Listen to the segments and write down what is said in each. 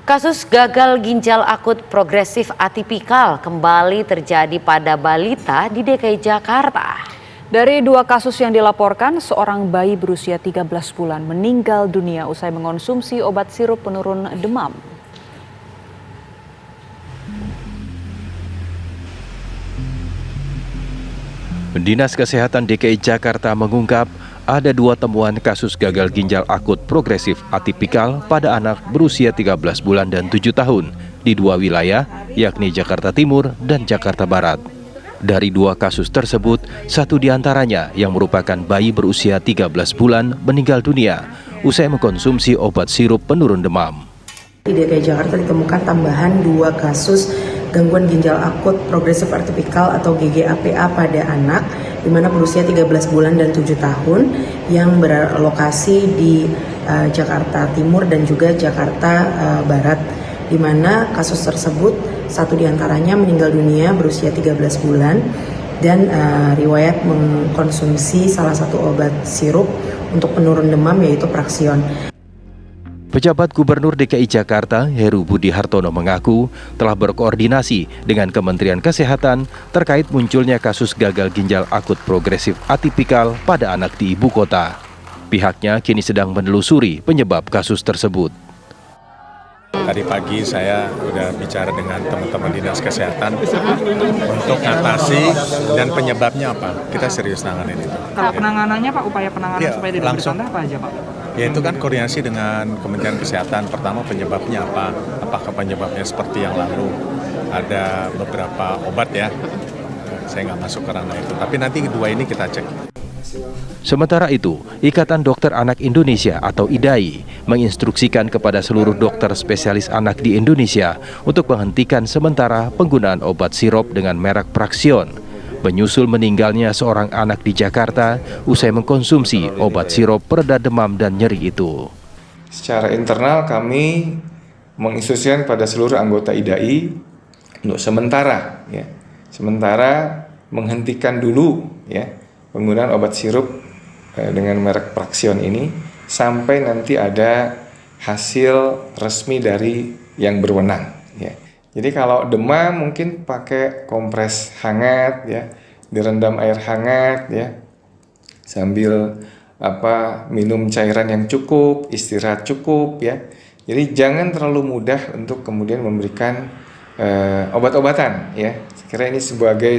Kasus gagal ginjal akut progresif atipikal kembali terjadi pada balita di DKI Jakarta. Dari 2 kasus yang dilaporkan, seorang bayi berusia 13 bulan meninggal dunia usai mengonsumsi obat sirup penurun demam. Dinas Kesehatan DKI Jakarta mengungkap ada 2 temuan kasus gagal ginjal akut progresif atipikal pada anak berusia 13 bulan dan 7 tahun di 2 wilayah, yakni Jakarta Timur dan Jakarta Barat. Dari 2 kasus tersebut, 1 diantaranya yang merupakan bayi berusia 13 bulan meninggal dunia usai mengkonsumsi obat sirup penurun demam. Di DKI Jakarta ditemukan tambahan 2 kasus gangguan ginjal akut progresif atipikal atau GGAPA pada anak di mana berusia 13 bulan dan 7 tahun yang berlokasi di Jakarta Timur dan juga Jakarta Barat, di mana kasus tersebut 1 diantaranya meninggal dunia berusia 13 bulan dan riwayat mengkonsumsi salah satu obat sirup untuk penurun demam yaitu Praxion. Pejabat Gubernur DKI Jakarta, Heru Budi Hartono mengaku telah berkoordinasi dengan Kementerian Kesehatan terkait munculnya kasus gagal ginjal akut progresif atipikal pada anak di ibu kota. Pihaknya kini sedang menelusuri penyebab kasus tersebut. Tadi pagi saya sudah bicara dengan teman-teman Dinas Kesehatan untuk atasi dan penyebabnya apa. Kita serius nanganin itu. Kalau penanganannya Pak, upaya penanganan ya, supaya tidak bertambah apa aja Pak? Ya itu kan koordinasi dengan Kementerian Kesehatan. Pertama penyebabnya apa? Apakah penyebabnya seperti yang lalu? Ada beberapa obat ya. Saya nggak masuk ke ranah itu. Tapi nanti 2 ini kita cek. Sementara itu, Ikatan Dokter Anak Indonesia atau IDAI menginstruksikan kepada seluruh dokter spesialis anak di Indonesia untuk menghentikan sementara penggunaan obat sirup dengan merek Praxion, menyusul meninggalnya seorang anak di Jakarta usai mengkonsumsi obat sirup pereda demam dan nyeri itu. Secara internal kami menginstruksikan pada seluruh anggota IDAI untuk sementara menghentikan dulu penggunaan obat sirup dengan merek Praxion ini sampai nanti ada hasil resmi dari yang berwenang. Jadi kalau demam mungkin pakai kompres hangat, direndam air hangat, sambil minum cairan yang cukup, istirahat cukup, Jadi jangan terlalu mudah untuk kemudian memberikan obat-obatan, Saya kira ini sebagai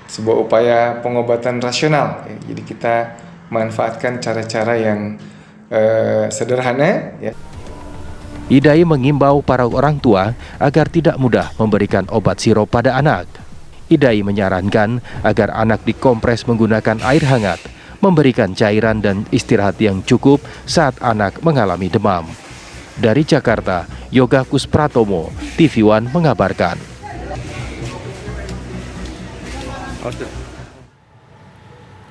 sebuah upaya pengobatan rasional. Jadi kita manfaatkan cara-cara yang sederhana. IDAI mengimbau para orang tua agar tidak mudah memberikan obat sirup pada anak. IDAI menyarankan agar anak dikompres menggunakan air hangat, memberikan cairan dan istirahat yang cukup saat anak mengalami demam. Dari Jakarta, Yoga Kuspratomo, TV One mengabarkan.